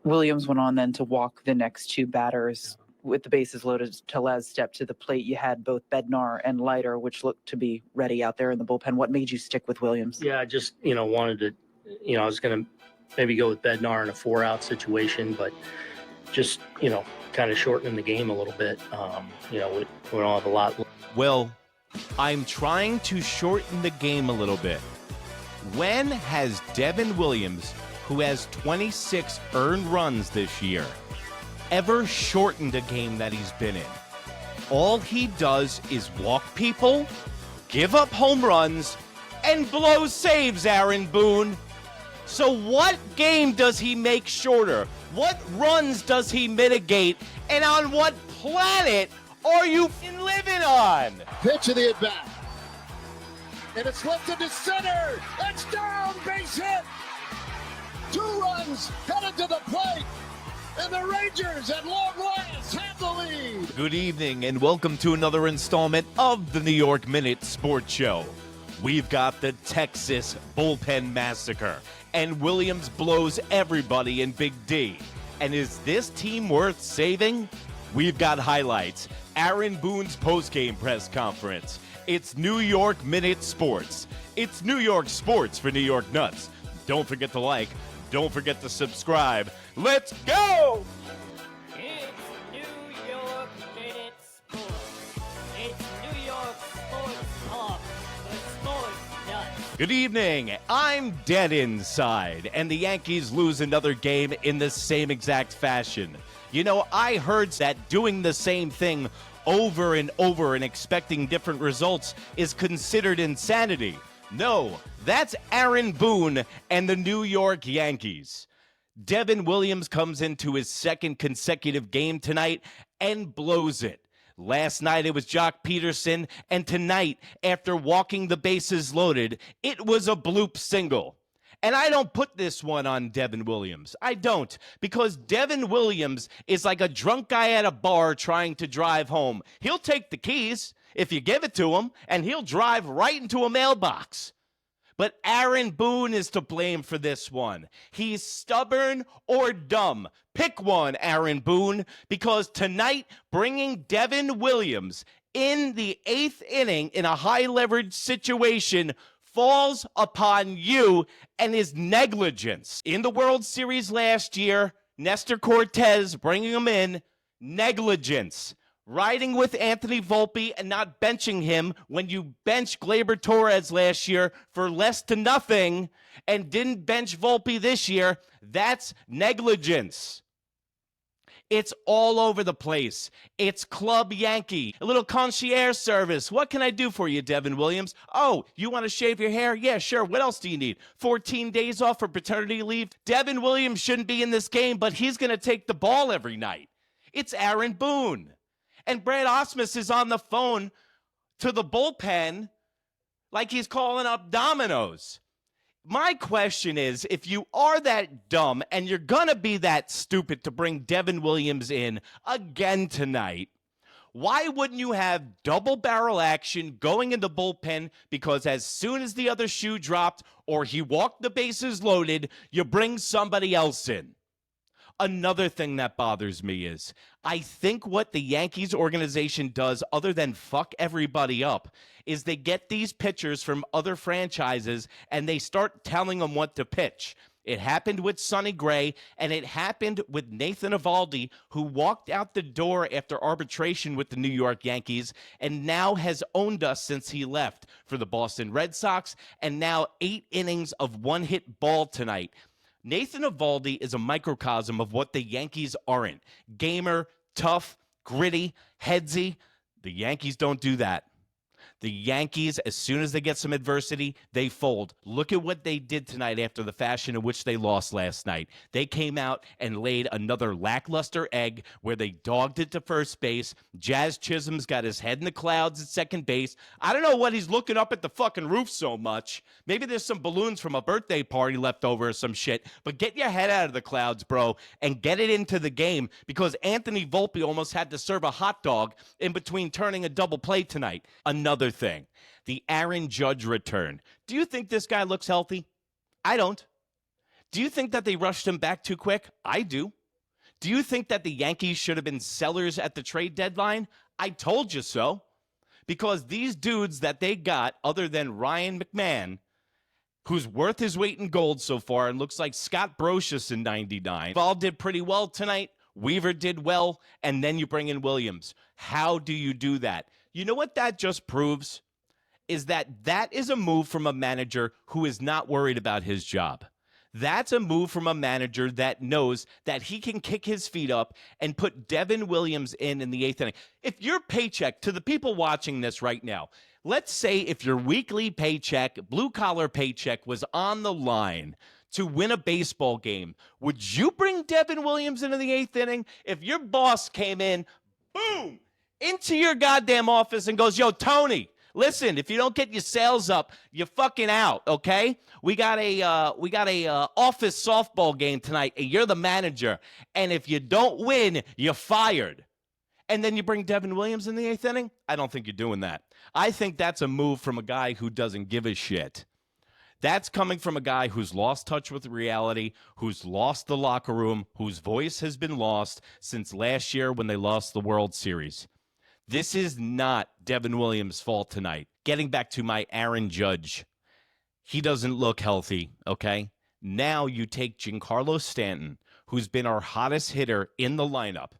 Williams went on then to walk the next two batters with the bases loaded. Tellez stepped to the plate. You had both Bednar and Leiter, which looked to be ready out there in the bullpen. What made you stick with Williams? Yeah, I just, wanted to, I was going to maybe go with Bednar in a 4-out situation, but just, kind of shortening the game a little bit. We don't have a lot. Well, I'm trying to shorten the game a little bit. When has Devin Williams, who has 26 earned runs this year, ever shortened a game that he's been in? All he does is walk people, give up home runs, and blow saves, Aaron Boone. So what game does he make shorter? What runs does he mitigate? And on what planet are you living on? Pitch of the at-bat. And it's lifted to center. It's down, base hit. 2 runs headed to the plate. And the Rangers at long last have the lead. Good evening and welcome to another installment of the New York Minute Sports Show. We've got the Texas Bullpen Massacre, and Williams blows everybody in Big D. And is this team worth saving? We've got highlights, Aaron Boone's postgame press conference. It's New York Minute Sports. It's New York sports for New York nuts. Don't forget to like. Don't forget to subscribe. Let's go! It's New York Minute Sports. It's New York Sports Talk. The Sports Nuts. Good evening. I'm dead inside, and the Yankees lose another game in the same exact fashion. I heard that doing the same thing over and over and expecting different results is considered insanity. No, that's Aaron Boone and the New York Yankees. Devin Williams comes into his second consecutive game tonight and blows it. Last night it was Jock Peterson, and tonight, after walking the bases loaded, it was a bloop single. And I don't put this one on Devin Williams. I don't, because Devin Williams is like a drunk guy at a bar trying to drive home. He'll take the keys if you give it to him, and he'll drive right into a mailbox. But Aaron Boone is to blame for this one. He's stubborn or dumb. Pick one, Aaron Boone, because tonight, bringing Devin Williams in the 8th inning in a high-leverage situation falls upon you and his negligence. In the World Series last year, Nestor Cortez bringing him in, negligence. Riding with Anthony Volpe and not benching him when you benched Gleyber Torres last year for less to nothing and didn't bench Volpe this year, that's negligence. It's all over the place. It's Club Yankee, a little concierge service. What can I do for you, Devin Williams? Oh, you want to shave your hair? Yeah, sure. What else do you need? 14 days off for paternity leave? Devin Williams shouldn't be in this game, but he's going to take the ball every night. It's Aaron Boone. And Brad Ausmus is on the phone to the bullpen like he's calling up dominoes. My question is, if you are that dumb and you're going to be that stupid to bring Devin Williams in again tonight, why wouldn't you have double barrel action going in the bullpen? Because as soon as the other shoe dropped or he walked the bases loaded, you bring somebody else in. Another thing that bothers me is I think what the Yankees organization does other than fuck everybody up is they get these pitchers from other franchises and they start telling them what to pitch. It happened with Sonny Gray, and it happened with Nathan Eovaldi, who walked out the door after arbitration with the New York Yankees and now has owned us since he left for the Boston Red Sox, and now 8 innings of one-hit ball tonight. Nathan Eovaldi is a microcosm of what the Yankees aren't. Gamer, tough, gritty, headsy. The Yankees don't do that. The Yankees, as soon as they get some adversity, they fold. Look at what they did tonight after the fashion in which they lost last night. They came out and laid another lackluster egg where they dogged it to first base. Jazz Chisholm's got his head in the clouds at second base. I don't know what he's looking up at the fucking roof so much. Maybe there's some balloons from a birthday party left over or some shit. But get your head out of the clouds, bro, and get it into the game, because Anthony Volpe almost had to serve a hot dog in between turning a double play tonight. Another thing, the Aaron Judge return. Do you think this guy looks healthy? I don't. Do you think that they rushed him back too quick? I do. Do you think that the Yankees should have been sellers at the trade deadline? I told you so. Because these dudes that they got, other than Ryan McMahon, who's worth his weight in gold so far and looks like Scott Brocious in 99. Ball did pretty well tonight. Weaver did well. And then you bring in Williams. How do you do that? You know what that just proves? Is that is a move from a manager who is not worried about his job. That's a move from a manager that knows that he can kick his feet up and put Devin Williams in the 8th inning. If your paycheck, to the people watching this right now, let's say if your weekly paycheck, blue-collar paycheck, was on the line to win a baseball game, would you bring Devin Williams into the 8th inning? If your boss came in, boom, into your goddamn office and goes, yo, Tony, listen, if you don't get your sales up, you're fucking out, okay? We got a office softball game tonight, and you're the manager. And if you don't win, you're fired. And then you bring Devin Williams in the 8th inning? I don't think you're doing that. I think that's a move from a guy who doesn't give a shit. That's coming from a guy who's lost touch with reality, who's lost the locker room, whose voice has been lost since last year when they lost the World Series. This is not Devin Williams' fault tonight. Getting back to my Aaron Judge, he doesn't look healthy, okay? Now you take Giancarlo Stanton, who's been our hottest hitter in the lineup.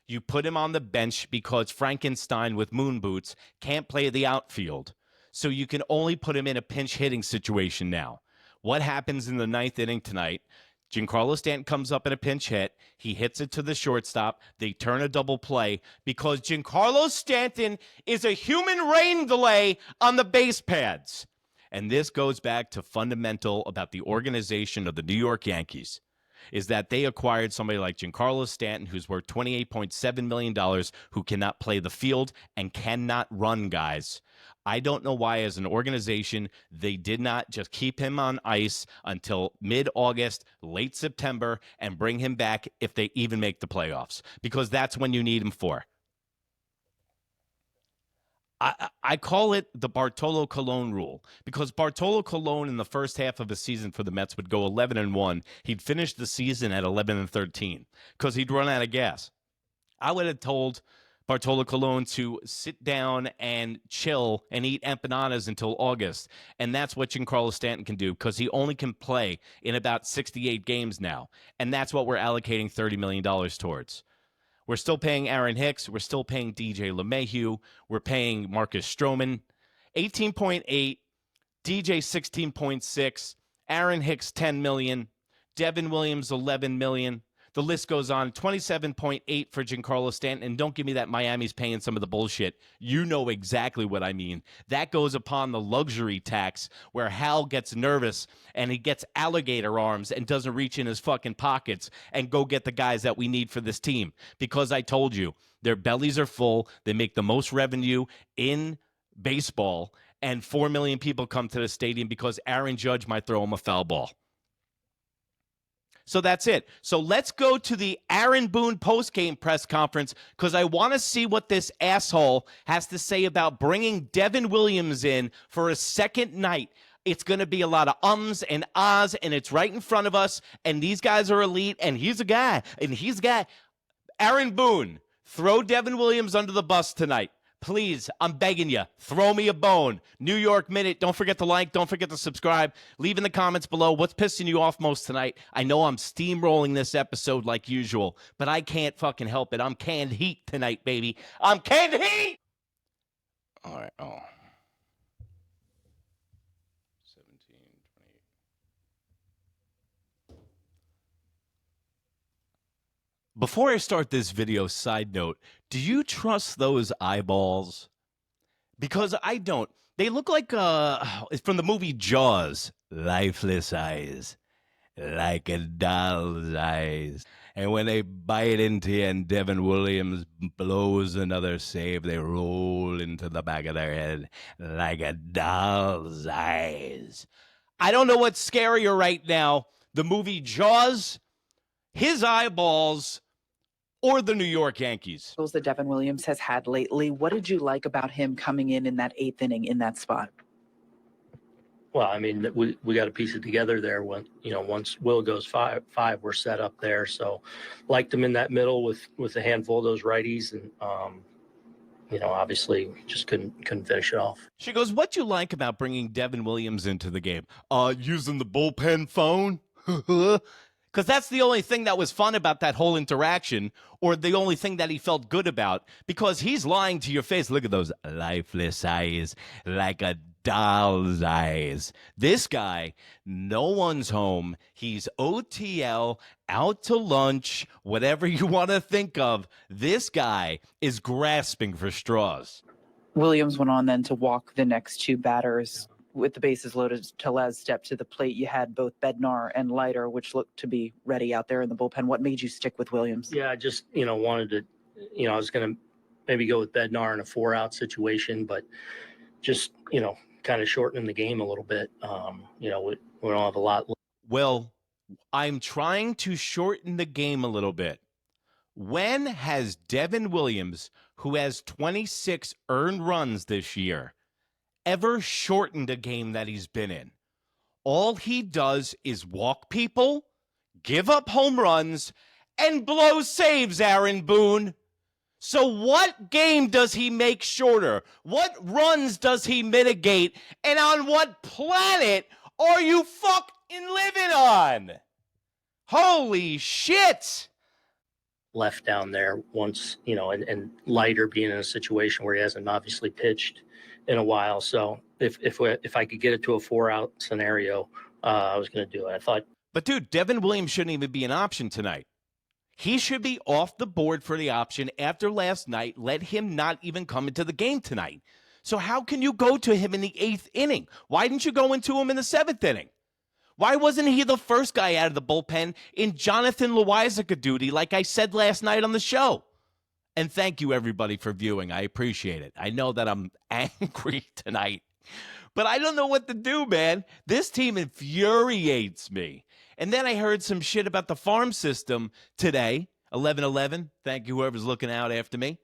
You put him on the bench because Frankenstein with moon boots can't play the outfield. So you can only put him in a pinch hitting situation now. What happens in the 9th inning tonight? Giancarlo Stanton comes up in a pinch hit. He hits it to the shortstop. They turn a double play because Giancarlo Stanton is a human rain delay on the base pads. And this goes back to fundamental about the organization of the New York Yankees, is that they acquired somebody like Giancarlo Stanton, who's worth $28.7 million, who cannot play the field and cannot run, guys. I don't know why, as an organization, they did not just keep him on ice until mid-August, late September, and bring him back if they even make the playoffs, because that's when you need him for. I call it the Bartolo Colon rule, because Bartolo Colon in the first half of the season for the Mets would go 11-1. He'd finish the season at 11-13 because he'd run out of gas. I would have told Bartolo Colon to sit down and chill and eat empanadas until August, and that's what Giancarlo Stanton can do because he only can play in about 68 games now, and that's what we're allocating $30 million towards. We're still paying Aaron Hicks. We're still paying DJ LeMahieu. We're paying Marcus Stroman 18.8, DJ 16.6, Aaron Hicks $10 million, Devin Williams $11 million. The list goes on. 27.8 for Giancarlo Stanton. And don't give me that Miami's paying some of the bullshit. You know exactly what I mean. That goes upon the luxury tax where Hal gets nervous and he gets alligator arms and doesn't reach in his fucking pockets and go get the guys that we need for this team. Because I told you, their bellies are full. They make the most revenue in baseball. And 4 million people come to the stadium because Aaron Judge might throw him a foul ball. So that's it. So let's go to the Aaron Boone postgame press conference because I want to see what this asshole has to say about bringing Devin Williams in for a second night. It's going to be a lot of ums and ahs, and it's right in front of us, and these guys are elite, and he's a guy, and he's a guy. Aaron Boone, throw Devin Williams under the bus tonight. Please, I'm begging you, throw me a bone. New York Minute, don't forget to like, don't forget to subscribe. Leave in the comments below what's pissing you off most tonight. I know I'm steamrolling this episode like usual, but I can't fucking help it. I'm canned heat tonight, baby. I'm canned heat! All right, 17, 28. Before I start this video, side note, do you trust those eyeballs? Because I don't. They look like it's from the movie Jaws. Lifeless eyes, like a doll's eyes. And when they bite into you and Devin Williams blows another save, they roll into the back of their head like a doll's eyes. I don't know what's scarier right now, the movie Jaws, his eyeballs, or the New York Yankees. That Devin Williams has had lately. What did you like about him coming in that 8th inning in that spot? Well, I mean, we got to piece it together there. When once Will goes five, we're set up there. So, liked him in that middle with a handful of those righties, and obviously just couldn't finish it off. She goes, "What do you like about bringing Devin Williams into the game? Using the bullpen phone." Because that's the only thing that was fun about that whole interaction, or the only thing that he felt good about, because he's lying to your face. Look at those lifeless eyes, like a doll's eyes. This guy, no one's home. He's OTL, out to lunch, whatever you want to think of. This guy is grasping for straws. Williams went on then to walk the next two batters with the bases loaded. Tellez stepped to the plate. You had both Bednar and Leiter, which looked to be ready out there in the bullpen. What made you stick with Williams? Yeah, I just wanted to, I was going to maybe go with Bednar in a 4-out situation, but just kind of shortening the game a little bit. We don't have a lot. Well, I'm trying to shorten the game a little bit. When has Devin Williams, who has 26 earned runs this year, ever shortened a game that he's been in? All he does is walk people, give up home runs, and blow saves, Aaron Boone. So what game does he make shorter? What runs does he mitigate? And on what planet are you fucking living on? Holy shit! Left down there once, and Leiter being in a situation where he hasn't obviously pitched in a while. So if I could get it to a 4-out scenario, I was going to do it. I thought. But dude, Devin Williams shouldn't even be an option tonight. He should be off the board for the option after last night. Let him not even come into the game tonight. So how can you go to him in the 8th inning? Why didn't you go into him in the 7th inning? Why wasn't he the first guy out of the bullpen in Jonathan Loizaga duty, like I said last night on the show? And thank you, everybody, for viewing. I appreciate it. I know that I'm angry tonight, but I don't know what to do, man. This team infuriates me. And then I heard some shit about the farm system today, 11-11. Thank you, whoever's looking out after me.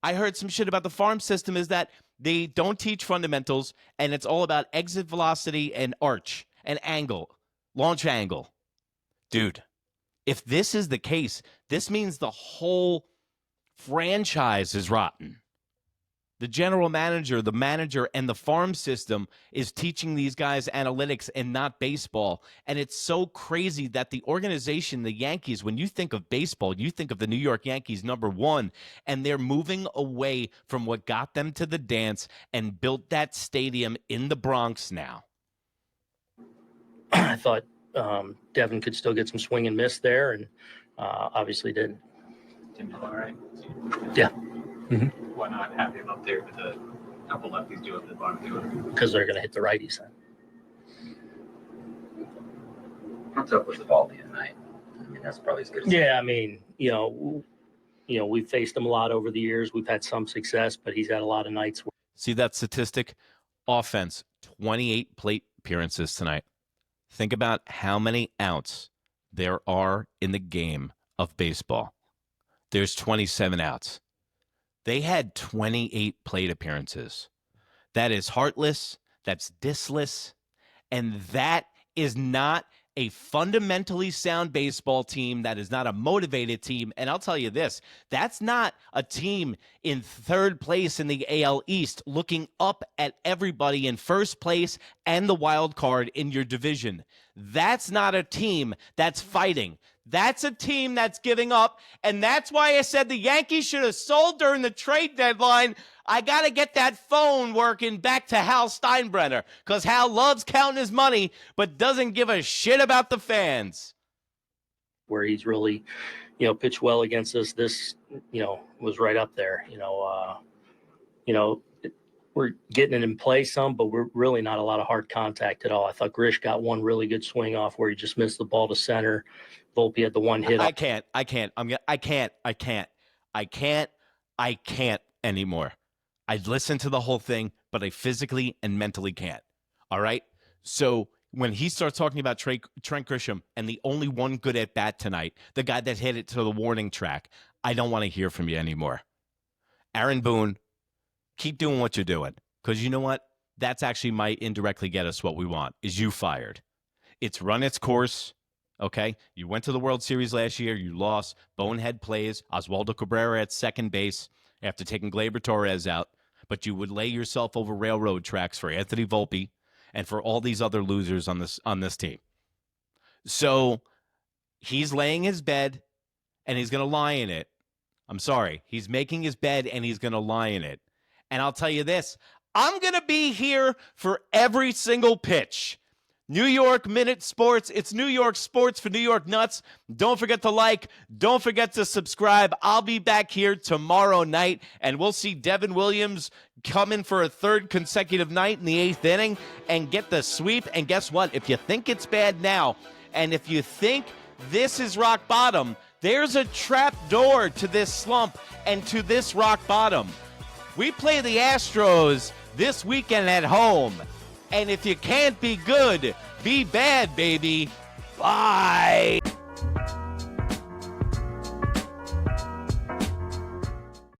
I heard some shit about the farm system is that they don't teach fundamentals, and it's all about exit velocity and arch and angle, launch angle. Dude, if this is the case, this means the whole franchise is rotten. The general manager, the manager, and the farm system is teaching these guys analytics and not baseball. And it's so crazy that the organization, the Yankees, when you think of baseball, you think of the New York Yankees #1, and they're moving away from what got them to the dance and built that stadium in the Bronx now. I thought Devin could still get some swing and miss there, and obviously didn't. Tim Miller, right? Yeah. Mm-hmm. Why not have him up there with a couple lefties do up the bottom doing? Because they're going to hit the righties then. What's up with the Volpe tonight? I mean, that's probably as good as Yeah, I mean, we've faced him a lot over the years. We've had some success, but he's had a lot of nights where. See that statistic? Offense, 28 plate appearances tonight. Think about how many outs there are in the game of baseball. There's 27 outs. They had 28 plate appearances. That is heartless. That's dissless. And that is not a fundamentally sound baseball team. That is not a motivated team. And I'll tell you this, that's not a team in 3rd place in the AL East looking up at everybody in 1st place and the wild card in your division. That's not a team that's fighting. That's a team that's giving up, and that's why I said the Yankees should have sold during the trade deadline. I got to get that phone working back to Hal Steinbrenner, because Hal loves counting his money but doesn't give a shit about the fans. Where he's really, pitched well against us. This, was right up there. We're getting it in play some, but we're really not a lot of hard contact at all. I thought Grish got one really good swing off where he just missed the ball to center. Volpe had the one hit. I can't anymore. I listened to the whole thing, but I physically and mentally can't. All right? So when he starts talking about Trent Grisham and the only one good at bat tonight, the guy that hit it to the warning track, I don't want to hear from you anymore. Aaron Boone, keep doing what you're doing, because you know what? that's actually might indirectly get us what we want, is you fired. It's run its course, okay? You went to the World Series last year. You lost. Bonehead plays. Oswaldo Cabrera at second base after taking Gleyber Torres out. But you would lay yourself over railroad tracks for Anthony Volpe and for all these other losers on this team. So he's laying his bed, and he's going to lie in it. I'm sorry. He's making his bed, and he's going to lie in it. And I'll tell you this. I'm going to be here for every single pitch. New York Minute Sports. It's New York Sports for New York Nuts. Don't forget to like. Don't forget to subscribe. I'll be back here tomorrow night, and we'll see Devin Williams come in for a third consecutive night in the 8th inning and get the sweep. And guess what? If you think it's bad now, and if you think this is rock bottom, there's a trap door to this slump and to this rock bottom. We play the Astros this weekend at home. And if you can't be good, be bad, baby. Bye.